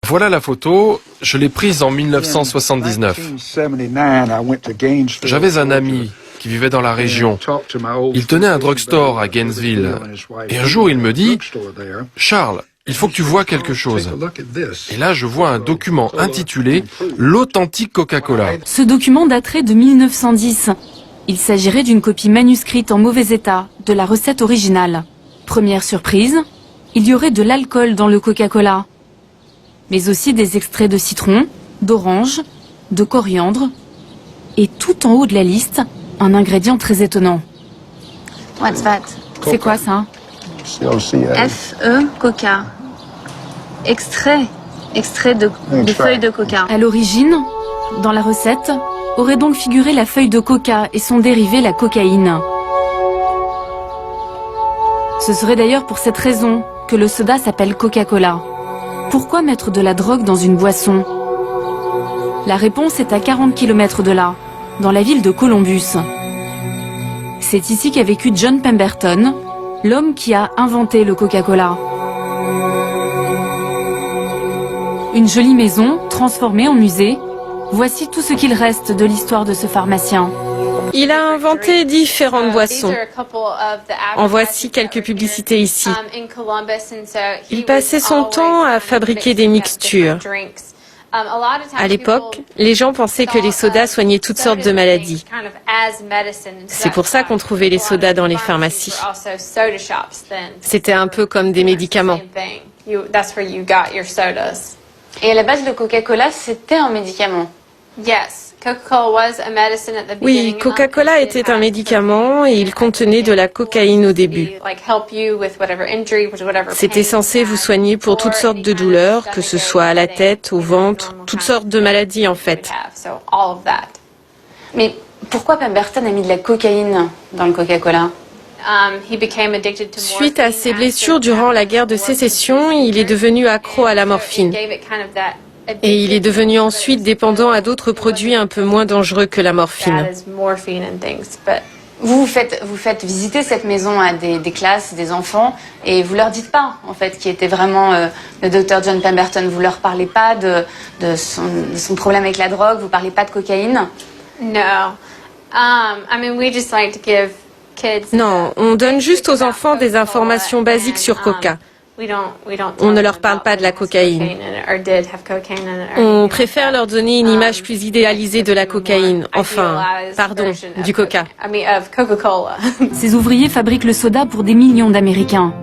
Voilà la photo, je l'ai prise en 1979. J'avais un ami qui vivait dans la région. Il tenait un drugstore à Gainesville. Et un jour, il me dit « Charles, il faut que tu vois quelque chose. » Et là, je vois un document intitulé « L'authentique Coca-Cola ». Ce document daterait de 1910. Il s'agirait d'une copie manuscrite en mauvais état de la recette originale. Première surprise, il y aurait de l'alcool dans le Coca-Cola, mais aussi des extraits de citron, d'orange, de coriandre, et tout en haut de la liste, un ingrédient très étonnant. What's that? C'est quoi ça? F-E, Coca. Extrait de feuilles de coca. À l'origine, dans la recette, aurait donc figuré la feuille de coca et son dérivé, la cocaïne. Ce serait d'ailleurs pour cette raison que le soda s'appelle Coca-Cola. Pourquoi mettre de la drogue dans une boisson? La réponse est à 40 km de là, dans la ville de Columbus. C'est ici qu'a vécu John Pemberton, l'homme qui a inventé le Coca-Cola. Une jolie maison, transformée en musée. Voici tout ce qu'il reste de l'histoire de ce pharmacien. Il a inventé différentes boissons. En voici quelques publicités ici. Il passait son temps à fabriquer des mixtures. À l'époque, les gens pensaient que les sodas soignaient toutes sortes de maladies. C'est pour ça qu'on trouvait les sodas dans les pharmacies. C'était un peu comme des médicaments. Et à la base, le Coca-Cola, c'était un médicament. Oui, Coca-Cola était un médicament et il contenait de la cocaïne au début. C'était censé vous soigner pour toutes sortes de douleurs, que ce soit à la tête, au ventre, toutes sortes de maladies en fait. Mais pourquoi Pemberton a mis de la cocaïne dans le Coca-Cola? Suite à ses blessures durant la guerre de sécession, il est devenu accro à la morphine. Et il est devenu ensuite dépendant à d'autres produits un peu moins dangereux que la morphine. Vous faites visiter cette maison à des classes, des enfants, et vous leur dites pas, en fait, qui était vraiment le docteur John Pemberton. Vous leur parlez pas de son problème avec la drogue, vous parlez pas de cocaïne? Non, on donne juste aux enfants des informations basiques sur Coca. On ne leur parle pas de la cocaïne. On préfère leur donner une image plus idéalisée de la cocaïne. Enfin, pardon, du Coca. Ces ouvriers fabriquent le soda pour des millions d'Américains.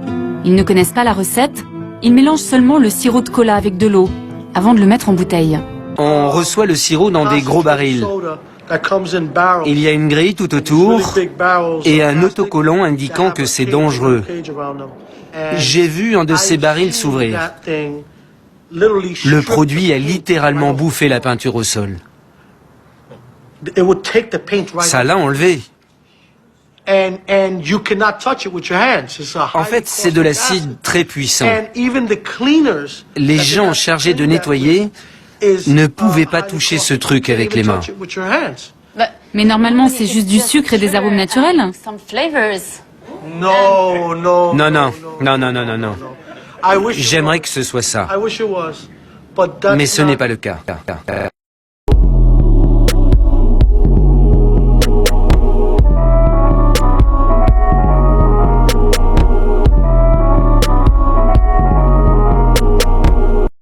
Ils ne connaissent pas la recette, ils mélangent seulement le sirop de cola avec de l'eau, avant de le mettre en bouteille. On reçoit le sirop dans des gros barils. Il y a une grille tout autour et un autocollant indiquant que c'est dangereux. J'ai vu un de ces barils s'ouvrir. Le produit a littéralement bouffé la peinture au sol. Ça l'a enlevé. En fait, c'est de l'acide très puissant. Les gens chargés de nettoyer ne pouvaient pas toucher ce truc avec les mains. Mais normalement, c'est juste du sucre et des arômes naturels. Non, non, non. J'aimerais que ce soit ça. Mais ce n'est pas le cas.